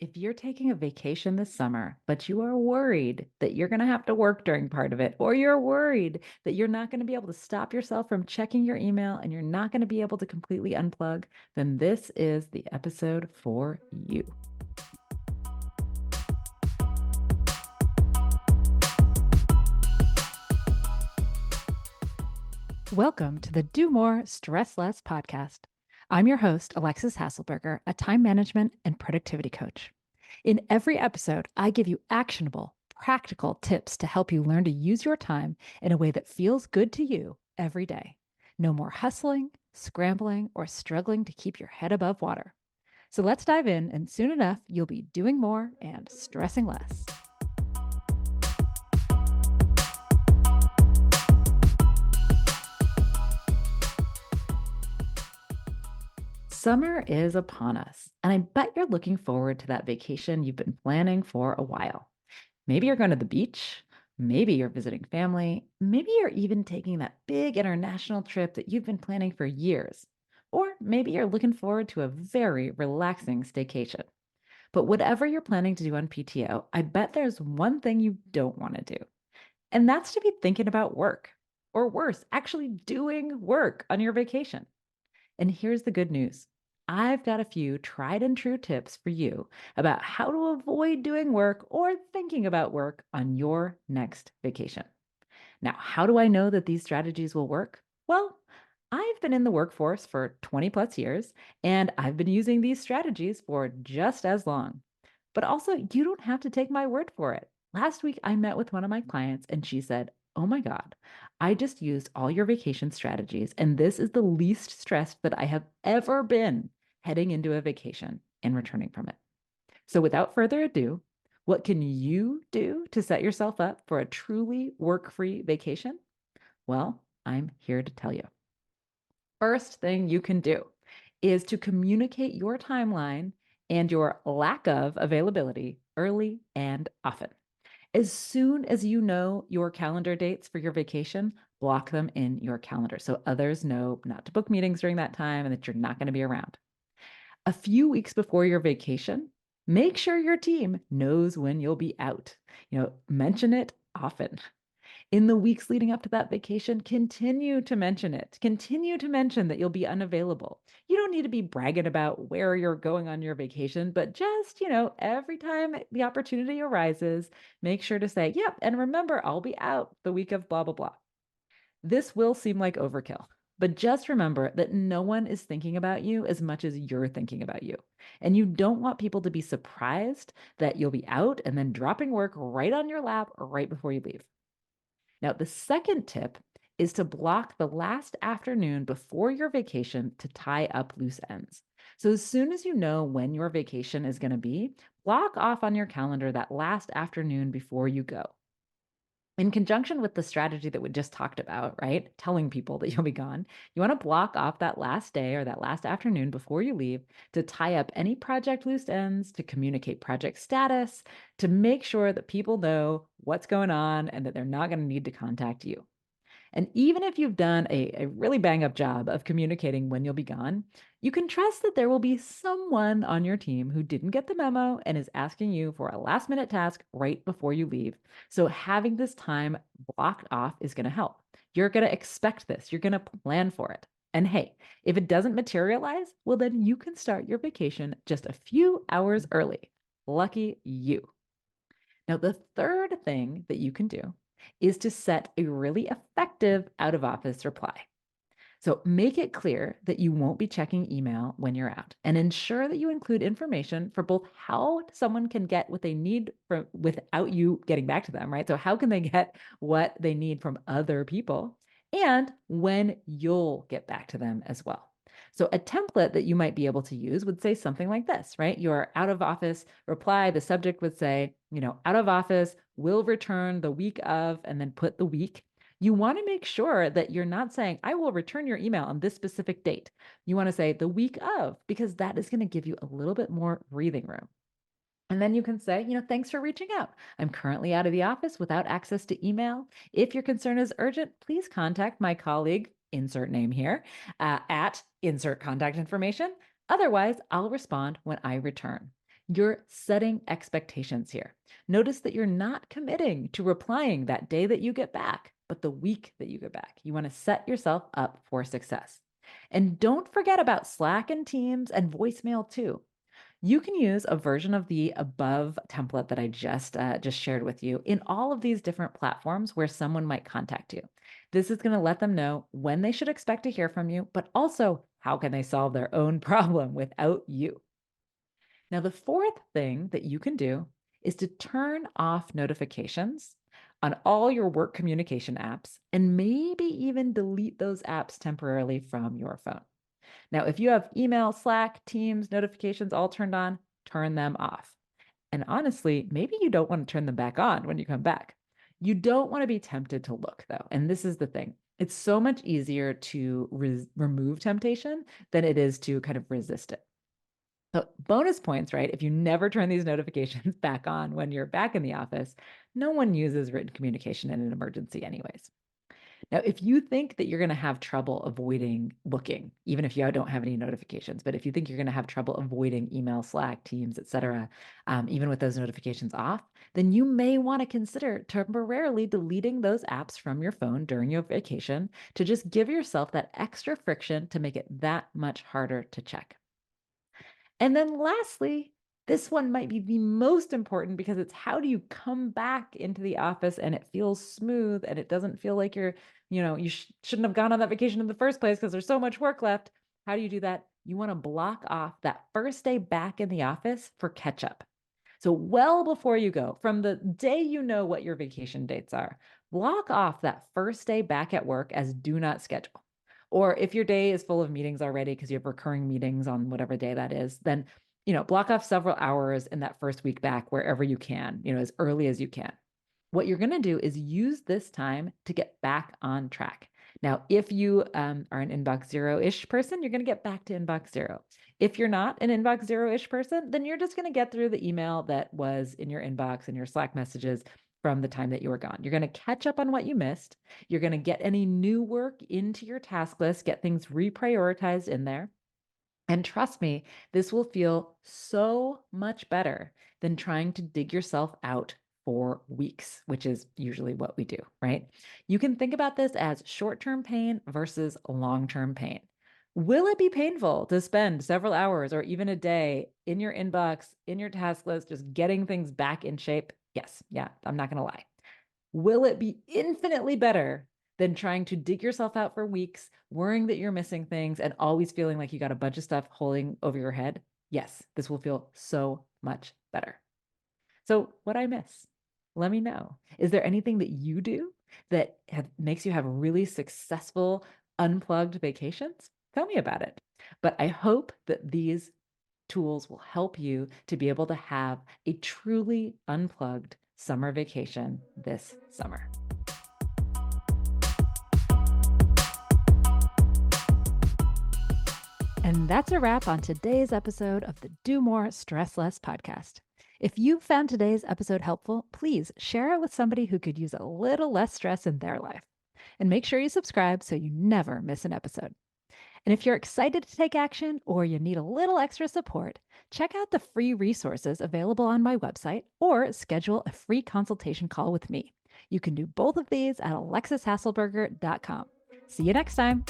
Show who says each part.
Speaker 1: If you're taking a vacation this summer, but you are worried that you're going to have to work during part of it, or you're worried that you're not going to be able to stop yourself from checking your email and you're not going to be able to completely unplug, then this is the episode for you. Welcome to the Do More, Stress Less podcast. I'm your host, Alexis Hasselberger, a time management and productivity coach. In every episode, I give you actionable, practical tips to help you learn to use your time in a way that feels good to you every day. No more hustling, scrambling, or struggling to keep your head above water. So let's dive in, and soon enough, you'll be doing more and stressing less. Summer is upon us, and I bet you're looking forward to that vacation you've been planning for a while. Maybe you're going to the beach, maybe you're visiting family, maybe you're even taking that big international trip that you've been planning for years. Or maybe you're looking forward to a very relaxing staycation. But whatever you're planning to do on PTO, I bet there's one thing you don't want to do, and that's to be thinking about work. Or worse, actually doing work on your vacation. And here's the good news. I've got a few tried and true tips for you about how to avoid doing work or thinking about work on your next vacation. Now, how do I know that these strategies will work? Well, I've been in the workforce for 20 plus years, and I've been using these strategies for just as long. But also, you don't have to take my word for it. Last week, I met with one of my clients, and she said, "Oh my God, I just used all your vacation strategies, and this is the least stressed that I have ever been heading into a vacation and returning from it." So, without further ado, what can you do to set yourself up for a truly work free vacation? Well, I'm here to tell you. First thing you can do is to communicate your timeline and your lack of availability early and often. As soon as you know your calendar dates for your vacation, block them in your calendar so others know not to book meetings during that time and that you're not going to be around. A few weeks before your vacation, make sure your team knows when you'll be out. Mention it often. In the weeks leading up to that vacation, continue to mention it. Continue to mention that you'll be unavailable. You don't need to be bragging about where you're going on your vacation, but just, every time the opportunity arises, make sure to say, "Yep, and remember, I'll be out the week of blah, blah, blah." This will seem like overkill, but just remember that no one is thinking about you as much as you're thinking about you. And you don't want people to be surprised that you'll be out and then dropping work right on your lap right before you leave. Now, the second tip is to block the last afternoon before your vacation to tie up loose ends. So, as soon as you know when your vacation is going to be, block off on your calendar that last afternoon before you go. In conjunction with the strategy that we just talked about, right? Telling people that you'll be gone, you want to block off that last day or that last afternoon before you leave to tie up any project loose ends, to communicate project status, to make sure that people know what's going on and that they're not going to need to contact you. And even if you've done a really bang up job of communicating when you'll be gone, you can trust that there will be someone on your team who didn't get the memo and is asking you for a last minute task right before you leave. So having this time blocked off is going to help. You're going to expect this, you're going to plan for it. And hey, if it doesn't materialize, well, then you can start your vacation just a few hours early. Lucky you. Now, the third thing that you can do is to set a really effective out of office reply. So make it clear that you won't be checking email when you're out, and ensure that you include information for both how someone can get what they need from without you getting back to them, right? So how can they get what they need from other people, and when you'll get back to them as well. So a template that you might be able to use would say something like this, right? Your out of office reply, the subject would say, out of office, will return the week of, and then put the week. You want to make sure that you're not saying, "I will return your email on this specific date." You want to say the week of, because that is going to give you a little bit more breathing room. And then you can say, "Thanks for reaching out. I'm currently out of the office without access to email. If your concern is urgent, please contact my colleague, insert name here, at insert contact information. Otherwise, I'll respond when I return." You're setting expectations here. Notice that you're not committing to replying that day that you get back, but the week that you get back. You want to set yourself up for success. And don't forget about Slack and Teams and voicemail too. You can use a version of the above template that I just shared with you in all of these different platforms where someone might contact you. This is going to let them know when they should expect to hear from you, but also how can they solve their own problem without you. Now, the fourth thing that you can do is to turn off notifications on all your work communication apps and maybe even delete those apps temporarily from your phone. Now, if you have email, Slack, Teams, notifications all turned on, turn them off. And honestly, maybe you don't want to turn them back on when you come back. You don't want to be tempted to look, though. And this is the thing, it's so much easier to remove temptation than it is to kind of resist it. So, bonus points, right? If you never turn these notifications back on when you're back in the office, no one uses written communication in an emergency, anyways. Now, if you think that you're going to have trouble avoiding looking, even if you don't have any notifications, but if you think you're going to have trouble avoiding email, Slack, Teams, etc., even with those notifications off, then you may want to consider temporarily deleting those apps from your phone during your vacation to just give yourself that extra friction to make it that much harder to check. And then lastly, this one might be the most important because it's how do you come back into the office and it feels smooth and it doesn't feel like you shouldn't have gone on that vacation in the first place because there's so much work left. How do you do that? You want to block off that first day back in the office for catch up. So, well before you go, from the day you know what your vacation dates are, block off that first day back at work as do not schedule. Or if your day is full of meetings already because you have recurring meetings on whatever day that is, then block off several hours in that first week back wherever you can, as early as you can. What you're going to do is use this time to get back on track. Now, if you are an inbox zero-ish person, you're going to get back to inbox zero. If you're not an inbox zero-ish person, then you're just going to get through the email that was in your inbox and your Slack messages from the time that you were gone. You're going to catch up on what you missed. You're going to get any new work into your task list, get things reprioritized in there. And trust me, this will feel so much better than trying to dig yourself out for weeks, which is usually what we do, right? You can think about this as short-term pain versus long-term pain. Will it be painful to spend several hours or even a day in your inbox, in your task list, just getting things back in shape? Yes. Yeah, I'm not going to lie. Will it be infinitely better than trying to dig yourself out for weeks, worrying that you're missing things, and always feeling like you got a bunch of stuff holding over your head? Yes, this will feel so much better. So, what I miss? Let me know. Is there anything that you do that makes you have really successful unplugged vacations? Tell me about it. But I hope that these tools will help you to be able to have a truly unplugged summer vacation this summer. And that's a wrap on today's episode of the Do More, Stress Less podcast. If you found today's episode helpful, please share it with somebody who could use a little less stress in their life. And make sure you subscribe so you never miss an episode. And if you're excited to take action or you need a little extra support, check out the free resources available on my website or schedule a free consultation call with me. You can do both of these at alexishasselberger.com. See you next time.